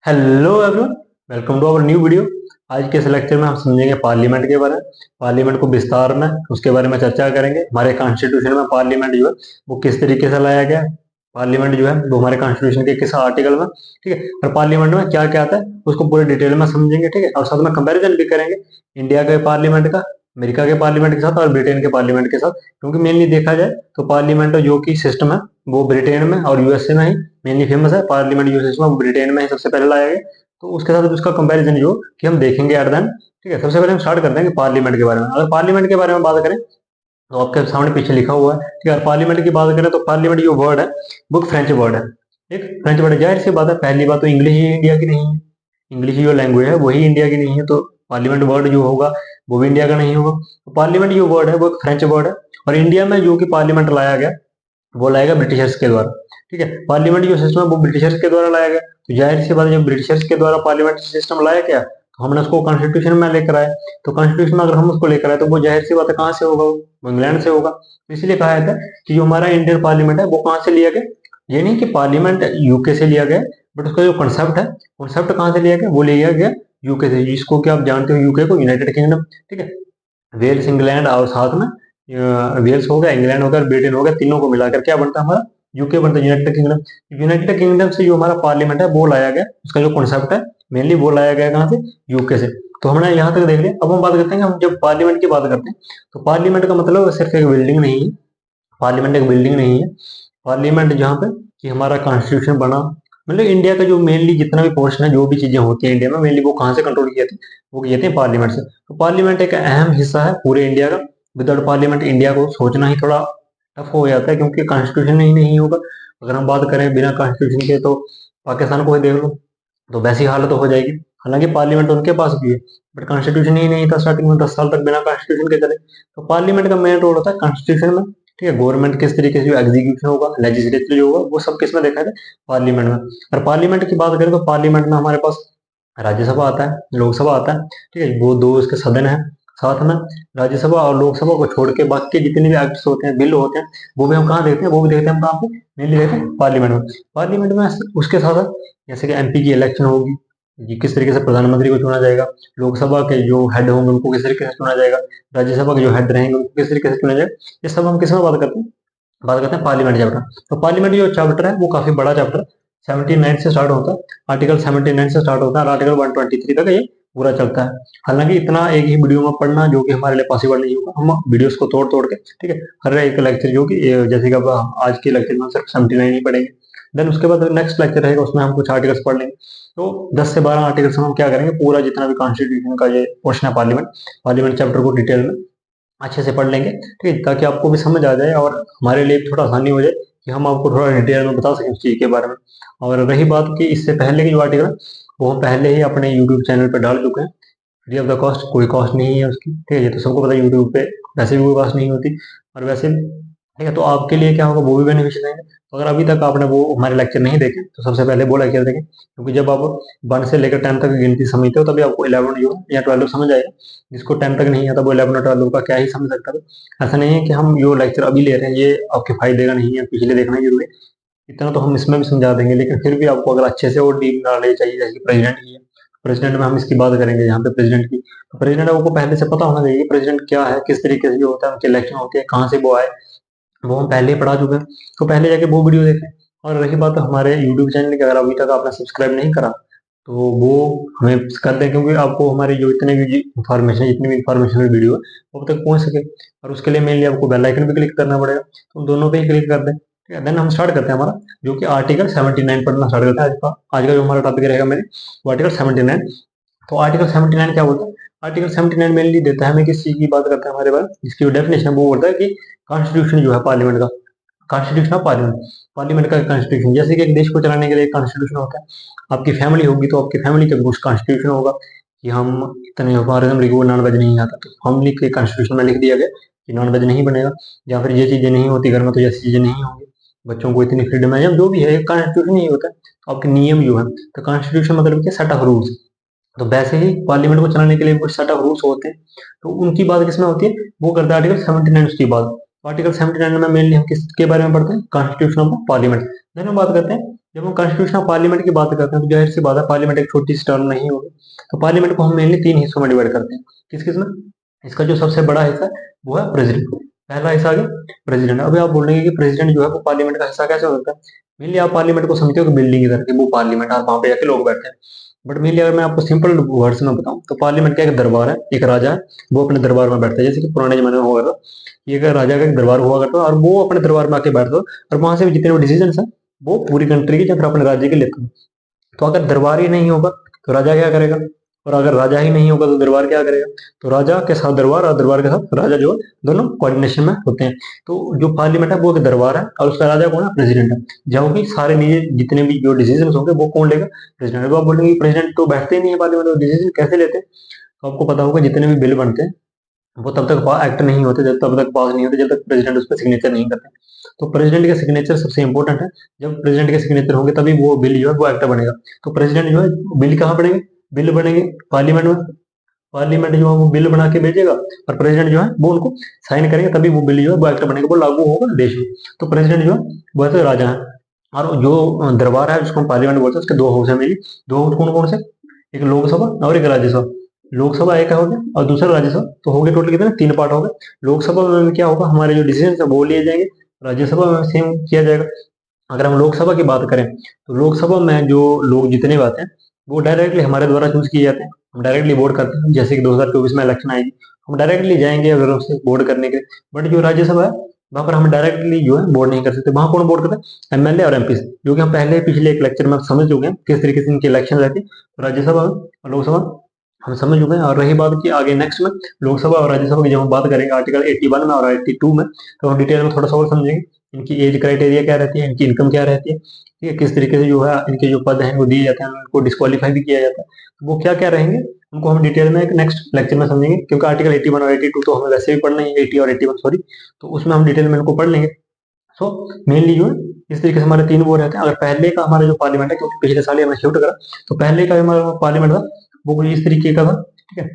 Hello everyone, welcome to our new video. आज के इस लेक्चर में हम समझेंगे पार्लियामेंट के बारे में। पार्लियामेंट को विस्तार में उसके बारे में चर्चा करेंगे। हमारे कॉन्स्टिट्यूशन में पार्लियामेंट जो है वो किस तरीके से लाया गया है, पार्लियामेंट जो है वो हमारे कॉन्स्टिट्यूशन के किस आर्टिकल में, ठीक है, और पार्लियामेंट में क्या क्या आता है उसको पूरे डिटेल में समझेंगे, ठीक है। और साथ में कंपेरिजन भी करेंगे इंडिया के पार्लियामेंट का अमेरिका के पार्लियामेंट के साथ और ब्रिटेन के पार्लियामेंट के साथ, क्योंकि मेनली देखा जाए तो पार्लियामेंट जो की सिस्टम है वो ब्रिटेन में और यूएसए में ही मेनली फेमस है। पार्लियामेंट जो सिस्टम है वो ब्रिटेन में ही सबसे पहले लाया गया, तो उसके साथ उसका कंपैरिजन जो कि हम देखेंगे एट देन, ठीक है। सबसे पहले हम स्टार्ट करते हैं कि पार्लियामेंट के बारे में। अगर पार्लियामेंट के बारे में बात करें तो आपके सामने पीछे लिखा हुआ है, ठीक है। पार्लियामेंट की बात करें तो पार्लियामेंट जो वर्ड है वो फ्रेंच वर्ड है, एक फ्रेंच वर्ड है। जाहिर सी बात है, पहली बात तो इंग्लिश ही इंडिया की नहीं है, इंग्लिश जो लैंग्वेज है वही इंडिया की नहीं है, तो पार्लियामेंट वर्ड जो होगा वो भी इंडिया का नहीं होगा। तो पार्लियामेंट जो वर्ड है वो एक फ्रेंच वर्ड है, और इंडिया में जो कि पार्लियामेंट लाया गया वो लाया गया ब्रिटिशर्स के द्वारा, ठीक है। पार्लियामेंट जो सिस्टम है वो ब्रिटिशर्स के द्वारा लाया गया, तो जाहिर सी बात है जब ब्रिटिशर्स के द्वारा पार्लियामेंट सिस्टम लाया गया तो हमने उसको कॉन्स्टिट्यूशन में लेकर आए। तो कॉन्स्टिट्यूशन में अगर हम उसको लेकर आए तो वो जाहिर सी बात है कहाँ से होगा, वो इंग्लैंड से होगा। तो इसलिए कहा जाता है कि जो हमारा इंडियन पार्लियामेंट है वो कहाँ से लिया गया। ये नहीं कि पार्लियामेंट यूके से लिया गया, बट उसका जो कंसेप्ट है, कंसेप्ट कहाँ से लिया गया, वो लिया गया यूके से, जिसको कि आप जानते हो यूके को यूनाइटेड किंगडम, ठीक है। वेल्स, इंग्लैंड और साथ में वेल्स हो गया, इंग्लैंड हो गया, ब्रिटेन हो गया, तीनों को मिलाकर क्या बनता है हमारा यूके बनता है, यूनाइटेड किंगडम। यूनाइटेड किंगडम से जो हमारा पार्लियामेंट है वो लाया गया, उसका जो कॉन्सेप्ट है मेनली वो लाया गया कहाँ से, यूके से। तो हमने यहाँ तक देख लिया। अब हम बात करते हैं, हम जब पार्लियामेंट की बात करते हैं तो पार्लियामेंट का मतलब सिर्फ एक बिल्डिंग नहीं है, पार्लियामेंट एक बिल्डिंग नहीं है। पार्लियामेंट जहाँ पे कि हमारा कॉन्स्टिट्यूशन बना, मतलब इंडिया का जो मेनली जितना भी पोर्शन है, जो भी चीजें होती हैं इंडिया में मेनली वो कहाँ से कंट्रोल किए थे, वो किए थे पार्लियामेंट से। तो पार्लियामेंट एक अहम हिस्सा है पूरे इंडिया का। विदाउट पार्लियामेंट इंडिया को सोचना ही थोड़ा टफ हो जाता है, क्योंकि कॉन्स्टिट्यूशन ही नहीं होगा। अगर हम बात करें बिना कॉन्स्टिट्यूशन के तो पाकिस्तान को ही देख लो, तो वैसी हालत हो जाएगी। हालांकि पार्लियामेंट उनके पास भी है, बट कॉन्स्टिट्यूशन ही नहीं था स्टार्टिंग में, 10 साल तक बिना कॉन्स्टिट्यूशन के चले। तो पार्लियामेंट का मेन रोल होता है कॉन्स्टिट्यूशन में, ठीक है। गवर्नमेंट किस तरीके से एग्जीक्यूशन होगा, लेजिस्लेटिव जो होगा वो सब किस में देखा है, पार्लियामेंट में। और पार्लियामेंट की बात करें तो पार्लियामेंट में हमारे पास राज्यसभा आता है, लोकसभा आता है, ठीक है। वो दो इसके सदन है। साथ में राज्यसभा और लोकसभा को छोड़ के बाकी जितने भी एक्ट्स होते हैं, बिल होते हैं, वो भी हम कहाँ देखते हैं, वो भी देखते हैं हम कहाँ पे, मेनली देखते हैं पार्लियामेंट में। पार्लियामेंट में उसके साथ साथ जैसे कि एमपी की इलेक्शन होगी, ये किस तरीके से प्रधानमंत्री को चुना जाएगा, लोकसभा के जो हेड होंगे उनको किस तरीके से चुना जाएगा, राज्यसभा के जो हेड रहेंगे उनको किस तरीके से चुना जाएगा, ये सब हम किस में बात करते हैं, बात करते हैं पार्लियामेंट चैप्टर। तो पार्लियामेंट जो चैप्टर है वो काफी बड़ा चैप्टर है, 79 से स्टार्ट होता है, आर्टिकल 79 से स्टार्ट होता है और आर्टिकल 123 तक ये पूरा चलता है। हालांकि इतना एक ही वीडियो में पढ़ना जो कि हमारे लिए पॉसिबल नहीं होगा, हम वीडियोस को तोड़ तोड़ के, ठीक है, हर एक लेक्चर जो कि जैसे कि अब आज के लेक्चर में हम सिर्फ 79 ही पढ़ेंगे, देन उसके बाद नेक्स्ट लेक्चर रहेगा उसमें हम कुछ आर्टिकल्स पढ़ लेंगे। तो 10 से 12 आर्टिकल्स में हम क्या करेंगे, पूरा जितना भी कॉन्स्टिट्यूशन का ये पोर्शन है पार्लियामेंट, पार्लियामेंट चैप्टर को डिटेल में अच्छे से पढ़ लेंगे, ठीक है, ताकि आपको भी समझ आ जाए और हमारे लिए थोड़ा आसानी हो जाए कि हम आपको थोड़ा डिटेल में बता सकें उस चीज़ के बारे में। और रही बात कि इससे पहले की जो आर्टिकल है वो हम पहले ही अपने यूट्यूब चैनल पर डाल चुके हैं, फ्री ऑफ द कॉस्ट, कोई कॉस्ट नहीं है उसकी, ठीक है। ये तो सबको पता है यूट्यूब पे वैसे भी कोई कॉस्ट नहीं होती, और वैसे, ठीक है, तो आपके लिए क्या होगा, वो भी बेनिफिशियल है। तो अगर अभी तक आपने वो हमारे लेक्चर नहीं देखे तो सबसे पहले वो लेक्चर देखें, क्योंकि जब आप 1 से लेकर 10 तक गिनती समझते हो तभी आपको 11 जो है या 12 समझ आएगा। जिसको 10 तक नहीं आता वो 11 और 12 का क्या ही समझ सकता है। ऐसा नहीं है कि हम जो लेक्चर अभी ले रहे हैं ये आपके फायदे का नहीं है, पिछले देखना जरूरी है, इतना तो हम इसमें भी समझा देंगे। लेकिन फिर भी आपको अगर अच्छे से और डीप नॉलेज चाहिए, जैसे प्रेसिडेंट की है, प्रेसिडेंट में हम इसकी बात करेंगे यहाँ पे प्रेसिडेंट की। तो प्रेसिडेंट आपको पहले से पता होना चाहिए प्रेसिडेंट क्या है, किस तरीके से जो होता है, उनके इलेक्शन होते हैं, कहाँ से वो आए, वो हम पहले ही पढ़ा चुके हैं। तो पहले जाके वो वीडियो देखें। और रही बात हमारे यूट्यूब चैनल की, अगर अभी तक आपने सब्सक्राइब नहीं करा तो वो हमें कर दें, क्योंकि आपको हमारी जो इतने भी इंफॉर्मेशन है, जितनी भी इंफॉर्मेशन वीडियो है वो अब तक पहुंच सके। और उसके लिए मेनली आपको बेल आइकन भी क्लिक करना पड़ेगा, तो दोनों पे ही क्लिक कर दें, ठीक है। देन हम स्टार्ट करते हैं हमारा जो कि आर्टिकल 79 पढ़ना स्टार्ट करते हैं। आज का जो हमारा टॉपिक रहेगा मेरे, वो आर्टिकल 79। तो आर्टिकल 79 क्या बोलता है, आर्टिकल 79 मेनली देता है हमें किस चीज की बात करते हैं हमारे पास, जिसकी जो डेफिनेशन है वो बोलता है कि कॉन्स्टिट्यूशन जो है पार्लियामेंट का, कॉन्स्टिट्यूशन ऑफ पार्लियामेंट, पार्लियामेंट का कॉन्स्टिट्यूशन। जैसे कि एक देश को चलाने के लिए कॉन्स्टिट्यूशन होता है, आपकी फैमिली होगी तो आपकी फैमिली का कुछ कॉन्स्टिट्यूशन होगा कि हम इतने, फॉर एग्जाम्पल वो नॉन वेज नहीं आता तो फैमिली के कॉन्स्टिट्यूशन में लिख दिया गया कि नॉन वेज नहीं बनेगा, या फिर ये चीजें नहीं होती घर में तो जैसी चीजें नहीं होंगी, बच्चों को इतनी फ्रीडम है, या जो भी है एक कॉन्स्टिट्यूशन नहीं होता है, तो आपके नियम जो है, तो कॉन्स्टिट्यूशन मतलब क्या, सेट ऑफ रूल्स। तो वैसे ही पार्लियामेंट को चलाने के लिए कुछ सेट ऑफ रूल्स होते हैं, तो उनकी बात किसमें होती है, वो करता है आर्टिकल 79 की बात। आर्टिकल 79 में मेनली हम किसके बारे में पढ़ते हैं, कॉन्स्टिट्यूशन ऑफ पार्लियामेंट। देन हम बात करते हैं जब हम कॉन्स्टिट्यूशन ऑफ पार्लियामेंट की बात करते हैं तो जाहिर सी बात है पार्लियामेंट एक छोटी सी टर्म नहीं होगी। तो पार्लियामेंट को हम मेनली 3 हिस्सों में डिवाइड करते हैं। किस किस में? इसका जो सबसे बड़ा हिस्सा है वो है प्रेसिडेंट। पहला हिस्सा आ गया प्रेसिडेंट। अभी आप बोलेंगे कि प्रेसिडेंट जो है वो पार्लियामेंट का हिस्सा कैसे हो सकता है? मेनली आप पार्लियामेंट को समझते हो कि बिल्डिंग इधर की वो पार्लियामेंट, और वहां पे जाके लोग बैठते हैं। बट मेनली अगर मैं आपको सिंपल वर्ड्स में बताऊं तो पार्लियामेंट का एक दरबार है, एक राजा है, वो अपने दरबार में बैठता है। जैसे कि पुराने जमाने में हुआ था, ये एक राजा का एक दरबार हुआ करता और वो अपने दरबार में आके बैठता और वहां से भी जितने भी डिसीजन है वो पूरी कंट्री के या फिर अपने राज्य के लेते हैं। तो अगर दरबार ही नहीं होगा तो राजा क्या करेगा, और अगर राजा ही नहीं होगा तो दरबार क्या करेगा? तो राजा के साथ दरबार और दरबार के साथ राजा जो है दोनों कोऑर्डिनेशन में होते हैं। तो जो पार्लियामेंट है वो एक दरबार है और उसका राजा कौन है? प्रेसिडेंट है। जहाँ की सारे निजी जितने भी जो डिसीजन होंगे वो कौन लेगा? प्रेसिडेंट। अब आप बोलेंगे प्रेसिडेंट तो बैठते ही नहीं है पार्लियामेंट में, डिसीजन कैसे लेते हैं? तो आपको पता होगा जितने भी बिल बनते हैं वो तब तक एक्ट नहीं होते, जब तब तक पास नहीं होते, जब तक प्रेसिडेंट उस पर सिग्नेचर नहीं करते। तो प्रेसिडेंट का सिग्नेचर सबसे इंपॉर्टेंट है। जब प्रेसिडेंट के सिग्नेचर होंगे तभी वो बिल जो है वो एक्ट बनेगा। तो प्रेसिडेंट जो है बिल कहाँ बनेंगे? बिल बनेंगे पार्लियामेंट में। पार्लियामेंट जो है वो बिल बना के भेजेगा और प्रेसिडेंट जो है वो उनको साइन करेंगे, तभी वो बिल जो है वो एक्ट बनेगा, वो लागू होगा देश में। तो प्रेसिडेंट जो है वो तो राजा है। और जो दरबार है जिसको हम पार्लियामेंट बोलते हैं उसके दो हाउस है मेनली। दो हाउस कौन कौन से? एक लोकसभा और एक राज्यसभा। लोकसभा एक हो गया और दूसरा राज्यसभा, तो हो गए टोटल कितने? 3 पार्ट हो गए। लोकसभा में क्या होगा? हमारे जो डिसीजन है वो लिए जाएंगे। राज्यसभा में सेम किया जाएगा। अगर हम लोकसभा की बात करें तो लोकसभा में जो लोग जितने भी आते हैं वो डायरेक्टली हमारे द्वारा चूज किए जाते हैं। हम डायरेक्टली वोट करते हैं। जैसे कि 2024 में इलेक्शन आएगी, हम डायरेक्टली जाएंगे अगर उससे वोट करने के। बट जो राज्यसभा है वहां पर हम डायरेक्टली जो है वोट नहीं कर सकते। वहां कौन वोट करता है? एमएलए और एमपी, जो कि हम पहले पिछले एक लेक्चर में समझ चुके हैं किस तरीके से इनकी इलेक्शन रहती है राज्यसभा और लोकसभा, हम समझ चुके हैं। और रही बात की आगे नेक्स्ट में लोकसभा और राज्यसभा की जब हम बात करेंगे आर्टिकल 81 में और 82 में, तो हम डिटेल में थोड़ा सा और समझेंगे इनकी एज क्राइटेरिया क्या रहती है, इनकी इनकम क्या रहती है, ठीक है, किस तरीके से जो है इनके जो पद हैं वो दिए जाते हैं, उनको डिस्क्वालीफाई भी किया जाता है। तो वो क्या क्या रहेंगे उनको हम डिटेल में एक नेक्स्ट लेक्चर में समझेंगे, क्योंकि आर्टिकल 81 और 82 तो हमें वैसे भी पढ़ना ही है, 80 और 81 सॉरी, तो उसमें हम डिटेल में इनको पढ़ लेंगे। सो मेनली जो है इस तरीके से हमारे 3 वो रहते हैं। अगर पहले का हमारा जो पार्लियामेंट है, क्योंकि पिछले साल ही हमें शिफ्ट करा, तो पहले का हमारा पार्लियामेंट था वो कुछ इस तरीके का था, ठीक है,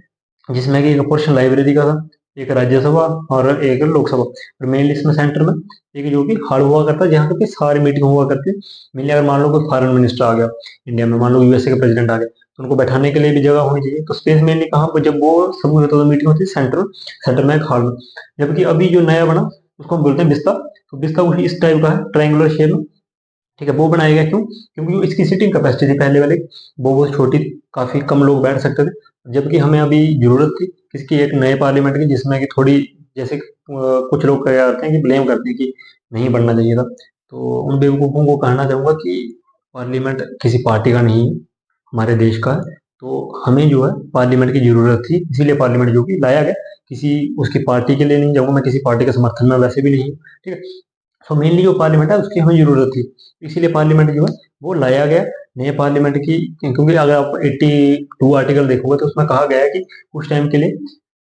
जिसमें कि एक पोर्शन लाइब्रेरी का था, एक राज्यसभा और एक लोकसभा। और मेनली इसमें सेंटर में एक जो कि हॉल हुआ करता है जहाँ पे सारी मीटिंग हुआ करती है। मेनली अगर मान लो कोई फॉरेन मिनिस्टर आ गया इंडिया में, मान लो यूएसए का प्रेसिडेंट आ गया, तो उनको बैठाने के लिए भी जगह होनी चाहिए। तो स्पेस मेनली कहाँ पर, जब वो सब होता है मीटिंग होती है सेंटर सेंटर में एक हॉल में। जबकि अभी जो नया बना उसको हम बोलते हैं बिस्ता। तो बिस्ता वही इस टाइप का है, ट्रायंगुलर शेप में, ठीक है। वो बनाया गया क्यों? क्योंकि वो इसकी सीटिंग कैपेसिटी थी पहले वाले वो बहुत छोटी थी, काफी कम लोग बैठ सकते थे। जबकि हमें अभी जरूरत थी किसकी? एक नए पार्लियामेंट की, जिसमें कि थोड़ी जैसे कुछ लोग क्या करते हैं कि ब्लेम करते हैं कि नहीं बनना चाहिए था। तो उन बेवकूफ़ों को कहना चाहूंगा कि पार्लियामेंट किसी पार्टी का नहीं है, हमारे देश का है। तो हमें जो है पार्लियामेंट की जरूरत थी, इसीलिए पार्लियामेंट जो कि लाया गया, किसी उसकी पार्टी के लिए नहीं जाऊंगा मैं, किसी पार्टी के समर्थन में वैसे भी नहीं हूँ, ठीक है। तो मेनली जो पार्लियामेंट है उसकी हमें जरूरत थी, इसीलिए पार्लियामेंट जो है वो लाया गया नए पार्लियामेंट की। क्योंकि अगर आप 82 आर्टिकल देखोगे तो उसमें कहा गया है कि उस टाइम के लिए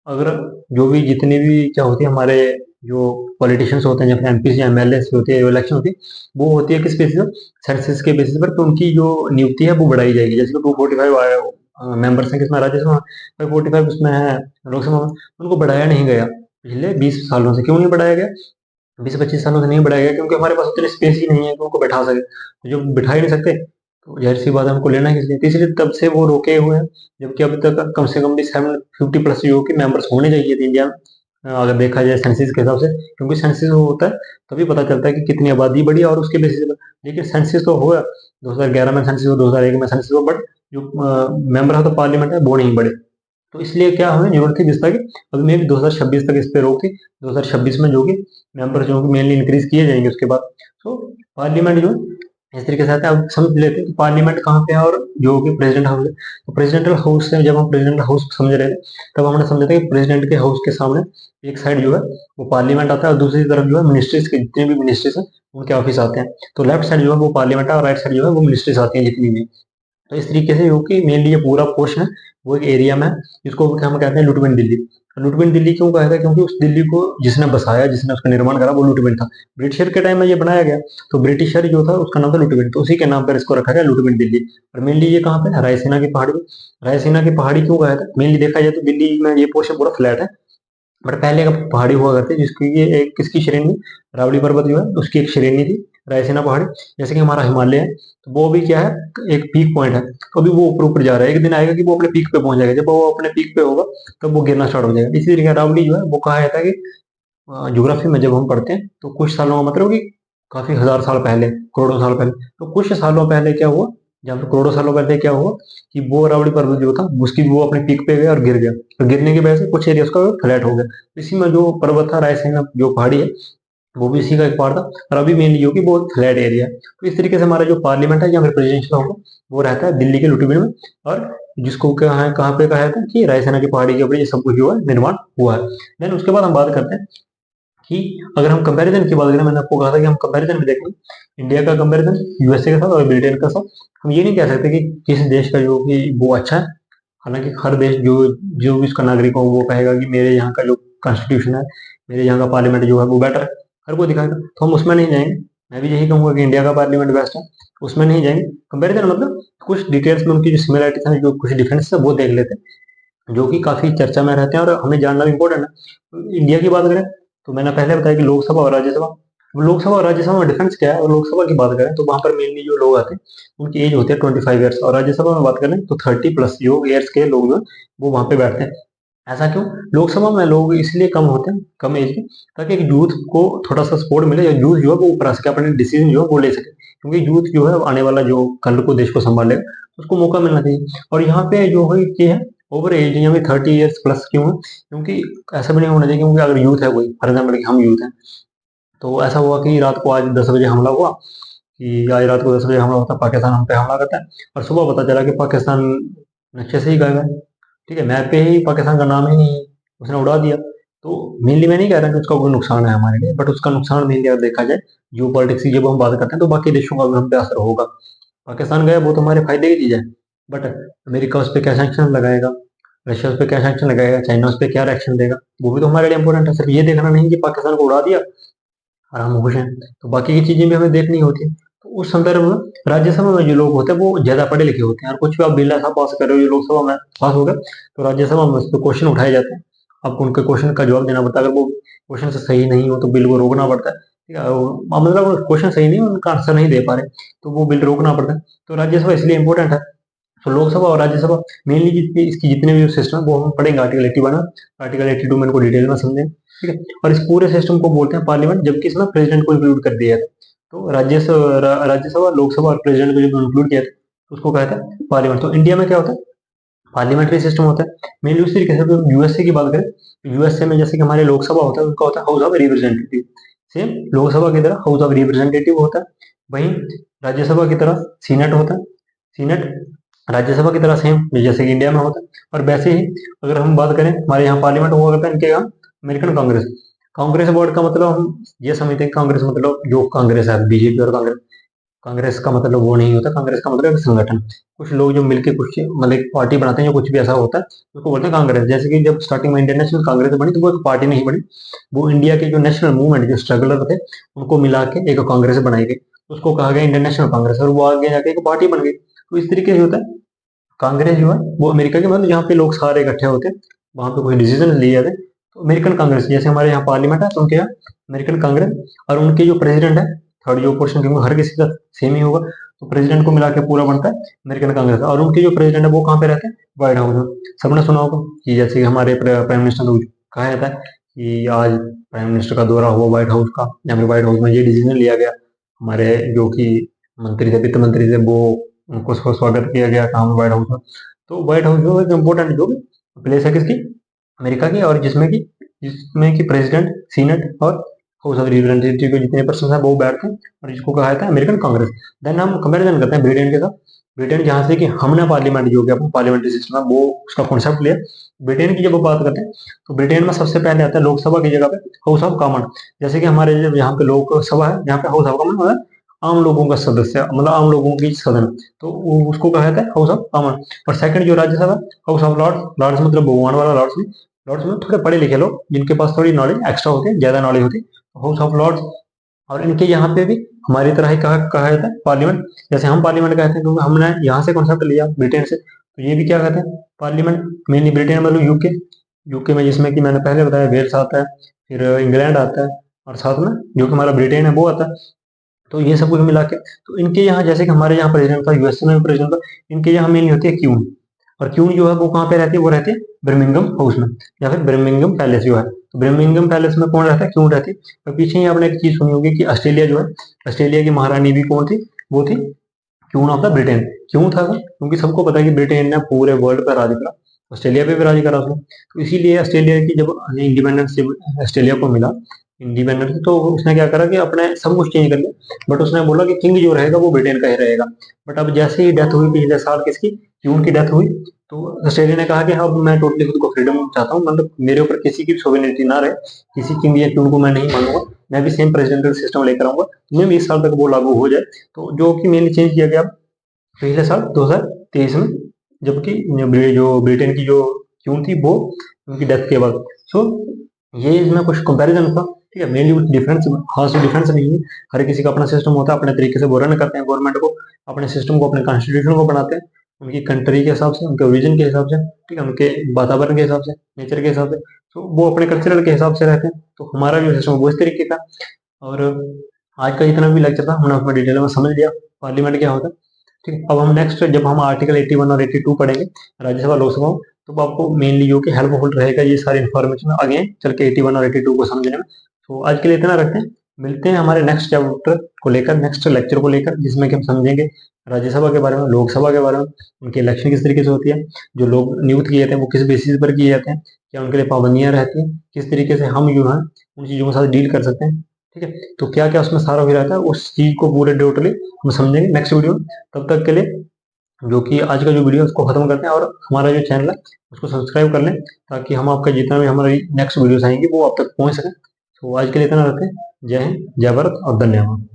अगर जो भी जितने भी क्या होती है हमारे जो पॉलिटिशियंस होते हैं या फिर एमपी या एमएलए होते हैं, इलेक्शन होती है वो होती है किस बेसिस पर? सेंसस के बेसिस पर। तो उनकी जो नियुक्ति है वो बढ़ाई जाएगी। जैसे कि 245 मेंबर्स हैं किसमें? राज्यसभा, 545 उसमें है लोकसभा में। उनको बढ़ाया नहीं गया पिछले 20 सालों से। क्यों नहीं बढ़ाया गया? 20-25 सालों से नहीं बढ़ाया गया क्योंकि हमारे पास उतनी स्पेस ही नहीं है कि उनको बैठा सके। तो जो बिठा ही नहीं सकते तो जाहिर सी बात है हमको लेना है किसलिए, तो इसलिए तब से वो रोके हुए हैं। जबकि अभी तक कम से कम भी 750 प्लस जो कि मेंबर्स होने चाहिए थे इंडिया में, अगर देखा जाए सेंसिस के हिसाब से। क्योंकि सेंसिस होता है तभी पता चलता है कि कितनी आबादी बढ़ी और उसके बेसिस पर। लेकिन सेंसिस तो हुआ 2011 में, सेंसिस हुआ 2001 में सेंसिस हुआ, बट जो मेंबर ऑफ द पार्लियामेंट है वो नहीं बढ़े। तो इसलिए क्या हमें जरूरत थी विस्तार की। अभी मेरी 2026 तक इस पे रोक थी। 2026 में जो कि मेंबर जो कि मेनली इंक्रीज किए जाएंगे उसके बाद। तो पार्लियामेंट जो है इस तरीके से आता है। अब समझ लेते हैं कि पार्लियामेंट कहाँ पे है और जो कि प्रेसिडेंट हाउस है। तो प्रेसिडेंटल हाउस से जब हम प्रेसिडेंट हाउस समझ रहे थे तब हमने समझा था कि प्रेसिडेंट के हाउस के सामने एक साइड जो है वो पार्लियामेंट आता है और दूसरी तरफ जो है मिनिस्ट्रीज के जितने भी मिनिस्ट्रीज हैं उनके ऑफिस आते हैं। तो लेफ्ट साइड जो है वो पार्लियामेंट है और राइट साइड जो है वो मिनिस्ट्रीज आती हैं जितनी भी। तो इस तरीके से जो कि मेनली ये पूरा पोर्शन है वो एक एरिया में है जिसको हम कहते हैं लुटविन दिल्ली। लुटविन दिल्ली क्यों कहा था? क्योंकि उस दिल्ली को जिसने बसाया, जिसने उसका निर्माण करा वो लुटविन था। ब्रिटिशर के टाइम में ये बनाया गया, तो ब्रिटिशर जो था उसका नाम था लुटविन, तो उसी के नाम पर इसको रखा गया लुटविन दिल्ली। और मेनली ये कहाँ पे? रायसीना की पहाड़ी में। रायसीना की पहाड़ी क्यों कहा था? मेनली देखा जाए तो दिल्ली में ये पोर्शन पूरा फ्लैट है, बट पहले का पहाड़ी हुआ करते जिसकी ये एक किसकी श्रेणी, रावली पर्वत जो है उसकी एक श्रेणी थी, रायसेना पहाड़ी। जैसे कि हमारा हिमालय है, तो वो भी क्या है, एक पीक पॉइंट है, तो अभी वो ऊपर ऊपर जा रहा है, एक दिन आएगा कि वो अपने पीक पे पहुंच जाएगा, जब वो अपने पीक पे होगा तब वो गिरना स्टार्ट हो जाएगा। इसी तरीके रावली जो है वो कहा जाता है कि ज्योग्राफी में जब हम पढ़ते हैं तो कुछ सालों मतलब कि काफी हजार साल पहले, करोड़ों साल पहले, तो कुछ सालों पहले क्या हुआ, जहाँ पे करोड़ों सालों पहले क्या हुआ कि वो रावड़ी पर्वत जो था उसकी वो अपने पीक पे गया और गिर गया, तो गिरने की वजह से कुछ एरिया उसका फ्लैट हो गया। इसी में जो पर्वत था रायसेन जो पहाड़ी है वो भी इसी का एक पार्ट था, और अभी मेनली जो कि बहुत फ्लैट एरिया है। तो इस तरीके से हमारा जो पार्लियामेंट है या फिर प्रेसिडेंशियल होगा वो रहता है दिल्ली के लुटिबिन में, और जिसको क्या है कहाँ पे कहा जाता है कि रायसेना की पहाड़ी के ऊपर ये सब कुछ जो है निर्माण हुआ है। देन उसके बाद हम बात करते हैं कि अगर हम कंपैरिजन की बात करें, मैंने आपको कहा था कि हम कंपैरिजन में देखें इंडिया का कंपैरिजन यूएसए के साथ और ब्रिटेन के साथ। हम ये नहीं कह सकते कि किस देश का जो कि वो अच्छा है, हालांकि हर देश जो जो भी उसका नागरिक हो वो कहेगा कि मेरे यहाँ का जो कॉन्स्टिट्यूशन है, मेरे यहाँ का पार्लियामेंट जो है वो बेटर है, हर कोई दिखाएगा, तो हम उसमें नहीं जाएंगे। मैं भी यही कहूंगा कि इंडिया का पार्लियामेंट बेस्ट है, उसमें नहीं जाएंगे। कंपेरिजन मतलब कुछ डिटेल्स में उनकी जो सिमिलरिटीज है, जो कुछ डिफरेंस है वो देख लेते हैं, जो कि काफी चर्चा में रहते हैं और हमें जानना भी इंपॉर्टेंट है। तो इंडिया की बात करें तो मैंने पहले बताया कि लोकसभा और राज्यसभा। अब लोकसभा और राज्यसभा में डिफरेंस क्या है, और लोकसभा की बात करें तो वहां पर मेनली जो लोग आते हैं उनकी एज होती है 25 ईयर्स, और राज्यसभा में बात करें तो 30+ जो ईयर्स के लोग जो है वो वहां पे बैठते हैं। ऐसा क्यों, लोकसभा में लोग इसलिए कम होते हैं, कम एज के, ताकि एक यूथ को थोड़ा सा सपोर्ट मिले, या यूथ जो है वो ऊपर आ सके, अपने डिसीजन जो है वो ले सके, क्योंकि यूथ जो है आने वाला जो कल को देश को संभालेगा उसको मौका मिलना चाहिए। और यहाँ पे जो है ये है ओवर एज, यहाँ पे 30 ईयर्स प्लस क्यों है, क्योंकि ऐसा भी नहीं होना चाहिए, क्योंकि अगर यूथ है कोई, फॉर एग्जाम्पल हम यूथ हैं, तो ऐसा हुआ कि रात को आज 10 बजे हमला हुआ, कि आज रात को 10 बजे हमला होता है, पाकिस्तान हम पे हमला करता है, और सुबह पता चला कि पाकिस्तान नक्शे से ही गायब है, ठीक है, मैप पे ही पाकिस्तान का नाम ही नहीं है, उसने उड़ा दिया। तो मेनली मैं नहीं कह रहा कि उसका कोई नुकसान है हमारे लिए, बट उसका नुकसान मेनली अगर देखा जाए जियो पॉलिटिक्स की जब हम बात करते हैं तो बाकी देशों का भी हम पे असर होगा। पाकिस्तान गया वो तो हमारे फायदे की चीज है, बट अमेरिका उस पर क्या सैंक्शन लगाएगा, रशिया उस पर क्या सैंक्शन लगाएगा, चाइना उस पर क्या रिएक्शन देगा, वो भी तो हमारे लिए इंपॉर्टेंट है। सिर्फ ये देखना नहीं कि पाकिस्तान को उड़ा दिया और हम खुश हैं, तो बाकी की चीजें भी हमें देखनी होती है। तो उस संदर्भ में राज्यसभा में जो लोग होते हैं वो ज्यादा पढ़े लिखे होते हैं, और कुछ भी आप बिल ऐसा पास कर रहे हो जो लोकसभा में पास हो गया तो राज्यसभा में उस पर क्वेश्चन उठाए जाते हैं, आपको उनके क्वेश्चन का जवाब देना पड़ता है। अगर वो क्वेश्चन से सही नहीं हो तो बिल को रोकना पड़ता है, ठीक है, मतलब क्वेश्चन सही नहीं, उनका आंसर नहीं दे पा रहे तो वो बिल रोकना पड़ता है। तो राज्यसभा इसलिए इंपॉर्टेंट है। तो लोकसभा और राज्यसभा मेनली जितनी इसकी जितने भी सिस्टम है वो हम पढ़ेंगे आर्टिकल 81 में, आर्टिकल 82 में इनको डिटेल में समझेंगे, ठीक है। और इस पूरे सिस्टम को बोलते हैं पार्लियामेंट, जबकि इसमें प्रेसिडेंट को इंक्लूड कर दिया था। तो राज्यसभा लोकसभा और प्रेसिडेंट को जब इंक्लूड किया था तो उसको कहता है पार्लियामेंट। तो इंडिया में क्या होता है, पार्लियामेंट्री सिस्टम होता है मेनली उस तरीके से। यूएसए की बात करें तो यूएसए में जैसे कि हमारे लोकसभा होता है उनका होता है house of representative, same Lok Sabha की तरह हाउस ऑफ रिप्रेजेंटेटिव होता है। वहीं राज्यसभा की तरह सीनेट होता है, सीनेट राज्यसभा की तरह सेम जैसे कि इंडिया में होता है। और वैसे ही अगर हम बात करें हमारे यहाँ पार्लियामेंट हुआ करता है इनके यहाँ अमेरिकन कांग्रेस। कांग्रेस वर्ड का मतलब हम ये समझते हैं कांग्रेस मतलब जो कांग्रेस है बीजेपी और कांग्रेस, कांग्रेस का मतलब वो नहीं होता, कांग्रेस का मतलब एक संगठन, कुछ लोग जो मिलके कुछ मतलब एक पार्टी बनाते हैं या कुछ भी ऐसा होता है उसको बोलते हैं कांग्रेस। जैसे कि जब स्टार्टिंग में इंडियन नेशनल कांग्रेस बनी तो वो एक पार्टी नहीं बनी, वो इंडिया के जो नेशनल मूवमेंट जो स्ट्रगलर थे उनको मिला के एक कांग्रेस बनाई गई, उसको कहा गया इंडियन नेशनल कांग्रेस, और वो आगे जाके एक पार्टी बन गई। तो इस तरीके से होता है कांग्रेस जो है वो अमेरिका के मतलब जहाँ पे लोग सारे इकट्ठे होते हैं वहां पे कोई डिसीजन लिए जाते हैं। तो अमेरिकन कांग्रेस जैसे हमारे यहाँ पार्लियामेंट है तो उनके यहाँ अमेरिकन कांग्रेस, और उनके जो प्रेसिडेंट है थर्ड जो पोर्शन, क्योंकि हर किसी का सेम ही होगा तो प्रेसिडेंट को मिला के पूरा बनता है अमेरिकन कांग्रेस। और उनके जो प्रेसिडेंट है वो कहाँ पे रहते हैं, व्हाइट हाउस में। सबने सुना होगा कि जैसे कि हमारे प्राइम मिनिस्टर को कहा जाता है कि आज प्राइम मिनिस्टर का दौरा हुआ व्हाइट हाउस का, या फिर व्हाइट हाउस में ये डिसीजन लिया गया, हमारे जो कि मंत्री थे वित्त मंत्री थे वो उनको स्वागत किया गया काम व्हाइट हाउस में। तो व्हाइट हाउस जो एक इम्पोर्टेंट जो प्लेस है किसकी, अमेरिका की, और जिसमें कि प्रेसिडेंट सीनेट और हाउस ऑफ रिप्रेजेंटेटिव के जितने पर्सन है वो बैठते हैं, और जिसको कहा जाता है अमेरिकन कांग्रेस। देन हम कंपेरिजन करते हैं ब्रिटेन के साथ। ब्रिटेन जहाँ से कि हमने पार्लियामेंट जो कि अपना पार्लियामेंट्री सिस्टम है वो उसका कॉन्सेप्ट लिया, ब्रिटेन की जब बात करते हैं तो ब्रिटेन में सबसे पहले आता है लोकसभा की जगह पे हाउस ऑफ कॉमन। जैसे कि हमारे जब यहाँ पे लोकसभा है यहाँ पे हाउस ऑफ कॉमन मतलब आम लोगों का सदस्य, मतलब आम लोगों की सदन, तो उसको कहा जाता है हाउस ऑफ कॉमन। और सेकंड जो Rajya Sabha house of lords, lords मतलब भगवान वाला लॉर्ड्स नहीं, लॉर्ड्स में थोड़े पढ़े लिखे लोग जिनके पास थोड़ी नॉलेज एक्स्ट्रा होती है, ज्यादा नॉलेज होती है, हाउस ऑफ लॉर्ड्स। और इनके यहाँ पे भी हमारी तरह ही कहा जाता है पार्लियामेंट, जैसे हम पार्लियामेंट कहते हैं क्योंकि हमने यहाँ से कॉन्सेप्ट लिया ब्रिटेन से, तो ये भी क्या कहते हैं पार्लियामेंट, मेनली ब्रिटेन मतलब यूके। यूके में जिसमें कि मैंने पहले बताया वेल्स आता है, फिर इंग्लैंड आता है, और साथ में जो कि हमारा ब्रिटेन है वो आता है। तो ये सब कुछ मिला के, तो इनके यहाँ जैसे कि हमारे यहाँ प्रेसिडेंट था, यूएसए में भी प्रेसिडेंट था, इनके यहाँ मेनली होती है क्यून। और क्यून जो है वो कहाँ पे रहती है, वो रहती है बर्मिंघम हाउस में, या फिर बर्मिंघम पैलेस जो है। तो बर्मिंघम पैलेस में कौन रहता है, क्यून रहती है। और पीछे ही आपने एक चीज सुनी होगी कि ऑस्ट्रेलिया जो है, ऑस्ट्रेलिया की महारानी भी कौन थी, वो थी क्यून ऑफ द ब्रिटेन। क्यों था वो, क्योंकि सबको पता है कि ब्रिटेन ने पूरे वर्ल्ड पर राज करा, ऑस्ट्रेलिया पे भी राज करा उसने। तो इसीलिए ऑस्ट्रेलिया की जब इंडिपेंडेंस ऑस्ट्रेलिया को मिला इंडिपेंडेंस, तो उसने क्या करा कि अपने सब कुछ चेंज कर लिया, बट उसने बोला कि किंग जो रहेगा वो ब्रिटेन का ही रहेगा। बट अब जैसे ही डेथ हुई पिछले साल किसकी, क्यून की डेथ हुई, तो ऑस्ट्रेलिया ने कहा कि हाँ मैं टोटली खुद को फ्रीडम चाहता हूँ, मतलब मेरे ऊपर किसी की सोवेनिटी ना रहे, किसी किंग या क्यून को मैं नहीं मानूंगा, मैं भी सेम प्रेसिडेंशियल सिस्टम लेकर आऊंगा, मैं भी इस साल तक वो लागू हो जाए। तो जो कि मेनली चेंज किया गया पिछले साल 2023 में, जबकि जो ब्रिटेन की जो क्यून थी वो उनकी डेथ के बाद। सो ये इसमें कुछ कंपैरिजन था, ठीक है, मेनली कुछ डिफरेंस, खास डिफरेंस नहीं है। हर किसी का अपना सिस्टम होता है, अपने तरीके से वो रन करते हैं गवर्नमेंट को, अपने सिस्टम को, अपने कॉन्स्टिट्यूशन को बनाते हैं उनकी कंट्री के हिसाब से, उनके ओरिजिन के हिसाब से, ठीक है, उनके वातावरण के हिसाब से, नेचर के हिसाब से। तो वो अपने कल्चरल के हिसाब से रहते हैं। तो हमारा जो सिस्टम है वो इस तरीके का। और आज का जितना भी लेक्चर था हमने उसमें डिटेल में समझ लिया पार्लियामेंट क्या होता है, ठीक है। अब हम नेक्स्ट जब हम आर्टिकल 81 और 82 पढ़ेंगे राज्यसभा लोकसभा में, तो आपको मेनली जो कि हेल्पफुल रहेगा ये सारी इन्फॉर्मेशन आगे चल के 81 और 82 को समझने में। तो आज के लिए इतना रखते हैं, मिलते हैं हमारे नेक्स्ट चैप्टर को लेकर, नेक्स्ट लेक्चर को लेकर, जिसमें कि हम समझेंगे राज्यसभा के बारे में, लोकसभा के बारे में, उनके इलेक्शन किस तरीके से होती है, जो लोग नियुक्त किए जाते हैं वो किस बेसिस पर किए जाते हैं, क्या उनके लिए पाबंदियां रहती हैं, किस तरीके से हम जो है उन चीज़ों के साथ डील कर सकते हैं, ठीक है। तो क्या क्या उसमें सारा हो रहता है उस चीज़ को पूरे टोटली हम समझेंगे नेक्स्ट वीडियो में। तब तक के लिए जो कि आज का जो वीडियो है उसको खत्म करते हैं, और हमारा जो चैनल है उसको सब्सक्राइब कर लें, ताकि हम आपका जितना भी हमारी नेक्स्ट वीडियोस आएंगी वो आप तक पहुंच सकें। तो आज के लिए इतना रखते हैं। जय हिंद, जय भारत और धन्यवाद।